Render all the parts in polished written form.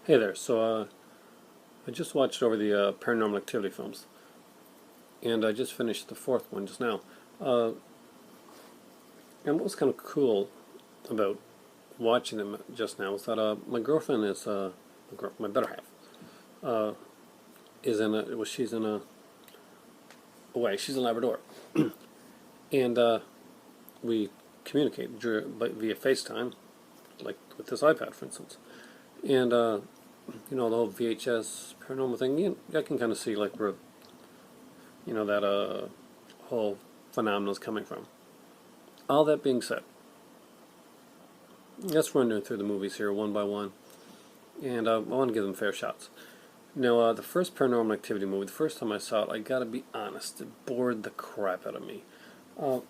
Hey there. I just watched over the Paranormal Activity films, and I just finished the fourth one just now. Uh, and what was kind of cool about watching them just now is that my girlfriend is my better half uh, is in a well, she's in a away. She's in Labrador, and we communicate via FaceTime, like with this iPad, for instance, and the whole VHS paranormal thing. I can kind of see like where that whole phenomenon is coming from. All that being said, let's run through the movies here one by one, and I want to give them fair shots. Now, the first Paranormal Activity movie, the first time I saw it, I gotta be honest, it bored the crap out of me. Uh,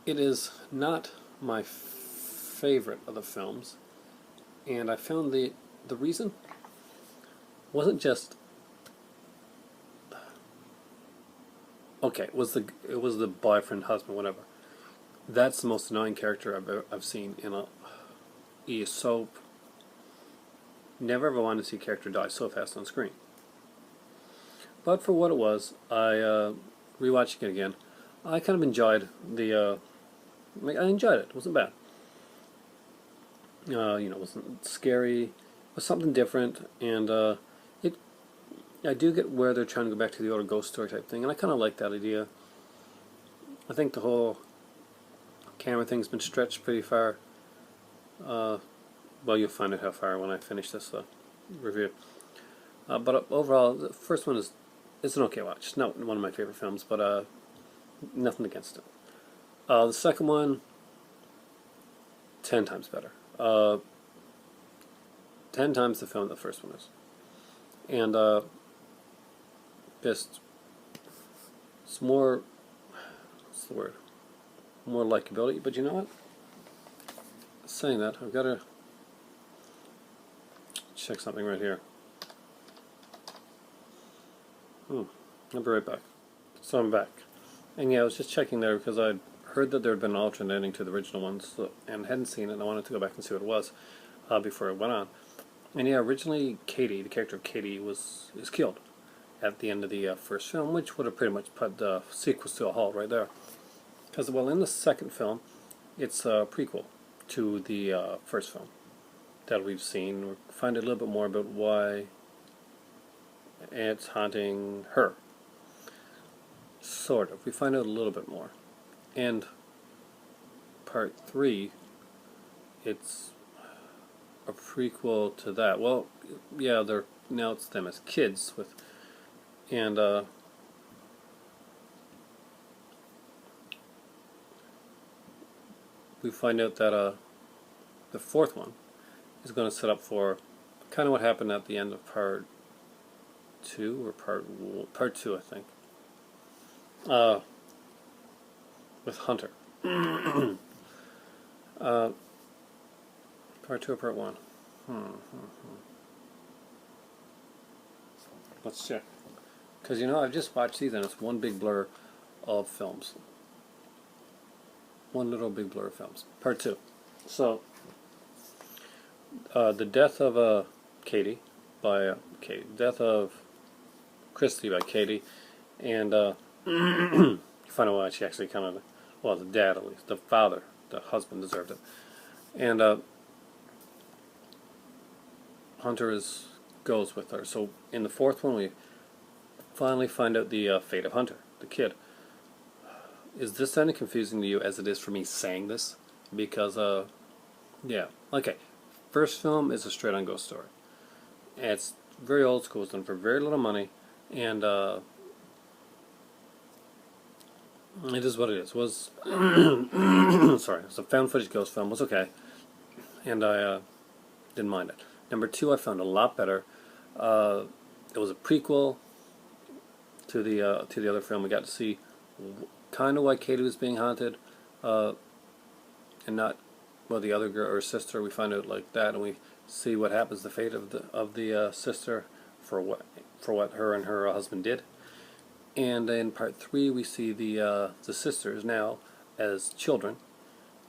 it is not my favorite of the films, and I found the reason wasn't just okay. It was the boyfriend, husband, whatever. That's the most annoying character I've seen in a soap. Never ever wanted to see a character die so fast on screen. But for what it was, rewatching it again, I kind of enjoyed I enjoyed it. It wasn't bad. It wasn't scary. It was something different, and I do get where they're trying to go back to the old ghost story type thing, and I kind of like that idea. I think the whole camera thing's been stretched pretty far. Well, you'll find out how far when I finish this review. But overall, the first one it's an okay watch. It's not one of my favorite films, but nothing against it. The second one, 10 times better. 10 times the film the first one is. And just, it's more, what's the word? More likability. But you know what? Saying that, I've got to check something right here. I'll be right back. So I'm back. And yeah, I was just checking there because I'd heard that there had been an alternate ending to the original ones and hadn't seen it, and I wanted to go back and see what it was before it went on. And yeah, originally Katie, the character of Katie, is killed at the end of the first film, which would have pretty much put the sequels to a halt right there. Because, well, in the second film, it's a prequel to the first film that we've seen. We'll find a little bit more about why it's haunting her. Sort of. We find out a little bit more. And part 3, it's a prequel to that. Well, yeah, now it's them as kids and we find out that the fourth one is going to set up for kind of what happened at the end of part 2 or part 2, I think. With Hunter. Part 2 or part 1? Let's check. Because, I've just watched these and it's one big blur of films. One little big blur of films. Part 2. So, the death of Katie by Katie. Death of Christy by Katie. And you find out why she actually the dad at least, the father, the husband deserved it. And Hunter goes with her. So in the fourth one, we finally find out the fate of Hunter, the kid. Is this sounding confusing to you as it is for me saying this? Because, yeah. Okay. First film is a straight-on ghost story. And it's very old school. It's done for very little money. And, it is what it is. It was sorry, it's a found footage ghost film. It was okay, and I didn't mind it. Number 2, I found a lot better. It was a prequel to the other film. We got to see kind of why Katie was being haunted, and not the other girl or sister. We find out like that, and we see what happens. The fate of the sister for what her and her husband did. And in part 3, we see the sisters now as children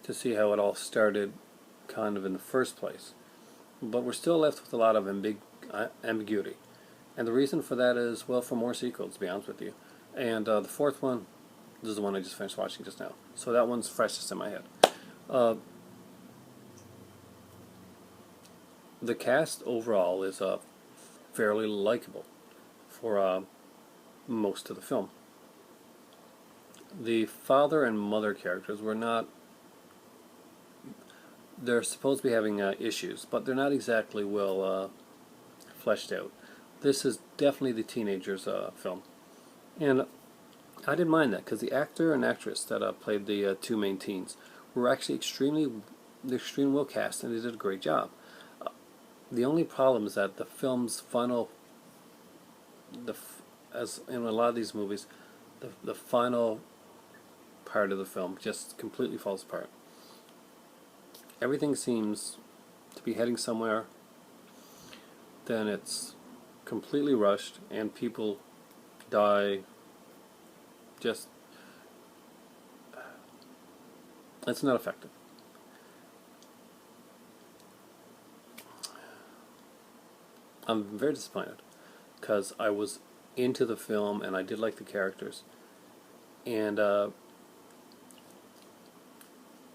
to see how it all started, kind of in the first place. but we're still left with a lot of ambiguity. And the reason for that is, well, for more sequels, to be honest with you. And the fourth one, this is the one I just finished watching just now. So that one's freshest in my head. Uh, the cast overall is fairly likable for most of the film. The father and mother characters were not... They're supposed to be having issues, but they're not exactly well fleshed out. This is definitely the teenager's film. And I didn't mind that, because the actor and actress that played the two main teens were actually extremely well cast, and they did a great job. The only problem is that the film's final, as in a lot of these movies, the final part of the film just completely falls apart. Everything seems to be heading somewhere, then it's completely rushed, and people die. Just, it's not effective. I'm very disappointed, because I was into the film and I did like the characters, and they're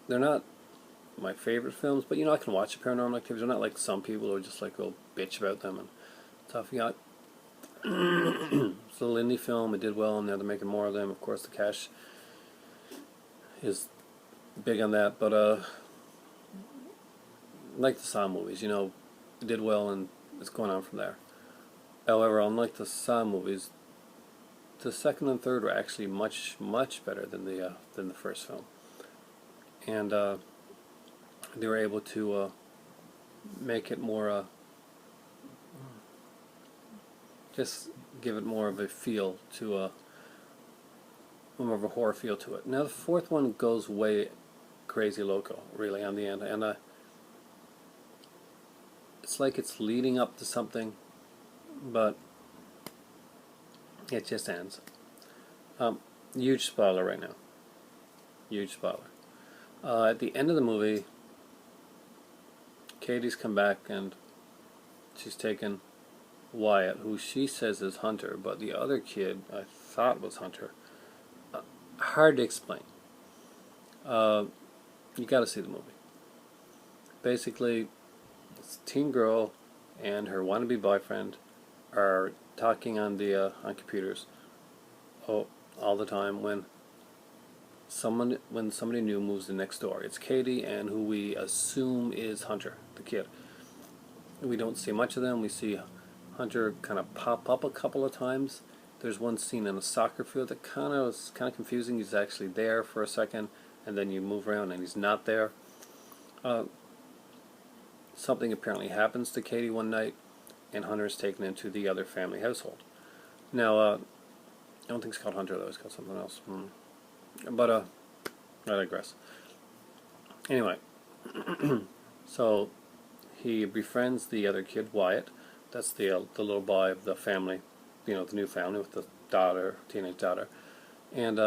not my favorite films, but I can watch Paranormal Activity. They're not like some people who are just like, oh, bitch about them and stuff. It's a little indie film. It did well, and now they're making more of them. Of course, the cash is big on that, but like the Saw movies, it did well, and it's going on from there. However, unlike the Saw movies, the second and third were actually much better than the first film, and they were able to make it more, just give it more of a feel to more of a horror feel to it. Now the fourth one goes way crazy loco, really, on the end, and it's like it's leading up to something, but it just ends. Huge spoiler right now. Huge spoiler. At the end of the movie, Katie's come back and she's taken Wyatt, who she says is Hunter, but the other kid I thought was Hunter. Hard to explain. You got to see the movie. Basically, this teen girl and her wannabe boyfriend are talking on the on computers all the time when somebody new moves in next door. It's Katie and who we assume is Hunter, the kid. We don't see much of them. We see Hunter kind of pop up a couple of times. There's one scene in a soccer field that is kind of confusing. He's actually there for a second, and then you move around and he's not there. Something apparently happens to Katie one night, and Hunter is taken into the other family household. Now, I don't think it's called Hunter though. It's called something else. But I digress. Anyway, so he befriends the other kid, Wyatt. That's the little boy of the family, the new family with the teenage daughter. And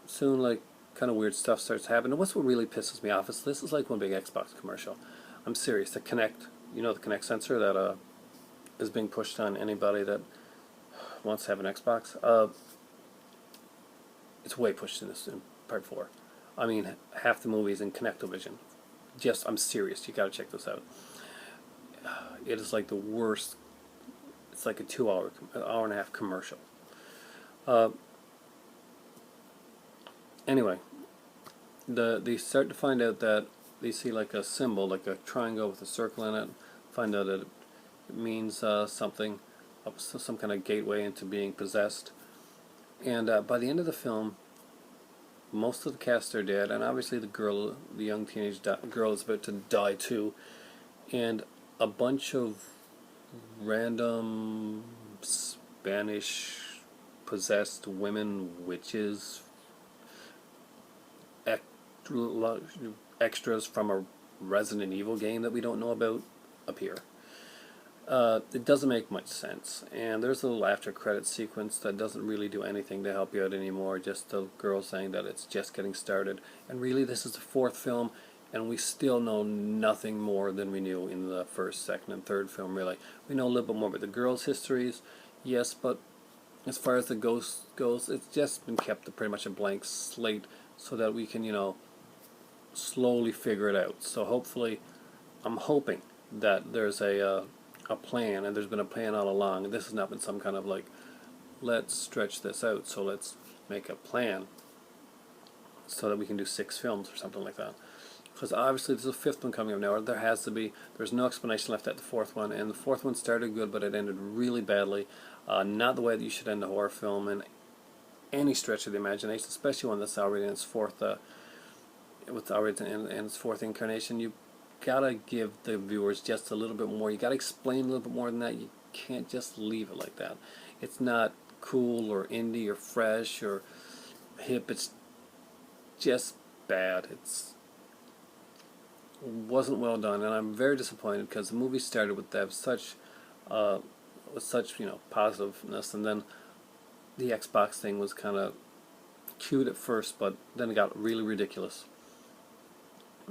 soon, like, kind of weird stuff starts happening. And what really pisses me off is this is like one big Xbox commercial. I'm serious. The Kinect, the Kinect sensor that is being pushed on anybody that wants to have an Xbox. It's way pushed in part 4. I mean, half the movie is in Kinectovision. I'm serious. You got to check this out. It is like the worst. It's like a 2 hour and a half commercial. Anyway, they start to find out that they see like a symbol, like a triangle with a circle in it. Find out that it means something, some kind of gateway into being possessed. And by the end of the film, most of the cast are dead, and obviously the young teenage girl is about to die too. And a bunch of random Spanish possessed women, witches, extras from a Resident Evil game that we don't know about appear. It doesn't make much sense, and there's a little after credit sequence that doesn't really do anything to help you out anymore, just the girl saying that it's just getting started, and really this is the fourth film, and we still know nothing more than we knew in the first, second, and third film, really. We know a little bit more about the girls' histories, yes, but as far as the ghost goes, it's just been kept to pretty much a blank slate so that we can, slowly figure it out. So hopefully, I'm hoping that there's a plan, and there's been a plan all along. This has not been some kind of like, let's stretch this out, so let's make a plan so that we can do 6 films or something like that. Because obviously there's a 5th one coming up now, or there has to be. There's no explanation left at the 4th one, and the 4th one started good, but it ended really badly. Not the way that you should end a horror film in any stretch of the imagination, especially one that's already in its 4th, with already in its 4th incarnation. You gotta give the viewers just a little bit more. You gotta explain a little bit more than that. You can't just leave it like that. It's not cool or indie or fresh or hip. It's just bad. It wasn't well done, and I'm very disappointed because the movie started with that such positiveness, and then the Xbox thing was kind of cute at first, but then it got really ridiculous,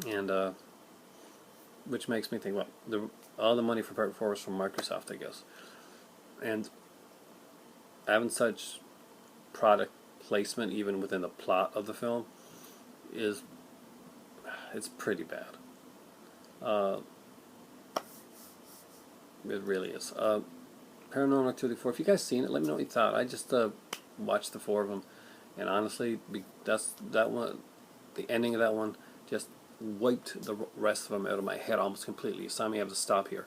and which makes me think, well, all the money for Part 4 was from Microsoft, I guess, and having such product placement even within the plot of the film it's pretty bad. It really is. Paranormal Activity 4. If you guys seen it, let me know what you thought. I just watched the 4 of them, and honestly, that one, the ending of that one, just wiped the rest of them out of my head almost completely. You saw me have to stop here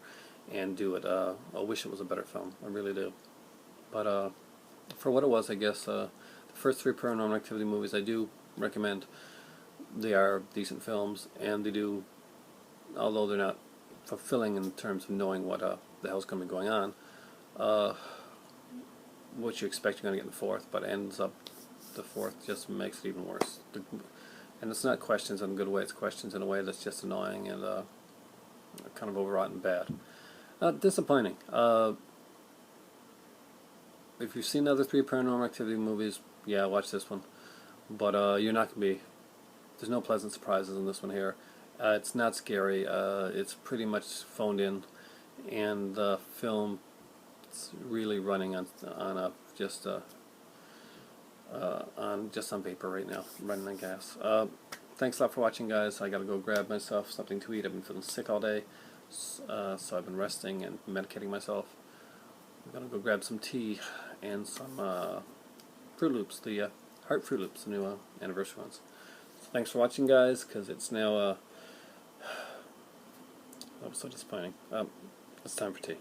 and do it. I wish it was a better film. I really do. But for what it was, I guess the first 3 Paranormal Activity movies I do recommend. They are decent films, and they do, although they're not fulfilling in terms of knowing what the hell's going to be going on, what you expect you're going to get in the 4th, but ends up the 4th just makes it even worse. And it's not questions in a good way, it's questions in a way that's just annoying and kind of overwrought and bad. Disappointing. If you've seen the other 3 Paranormal Activity movies, yeah, watch this one. But you're not going to be, there's no pleasant surprises in this one here. It's not scary. It's pretty much phoned in, and the film is really running on just on paper right now, running on gas. Thanks a lot for watching, guys. I gotta go grab myself something to eat. I've been feeling sick all day, so I've been resting and medicating myself. I'm gonna go grab some tea and some Fruit Loops, the Heart Fruit Loops, the new anniversary ones. So thanks for watching, guys, because it's now that was so disappointing. It's time for tea.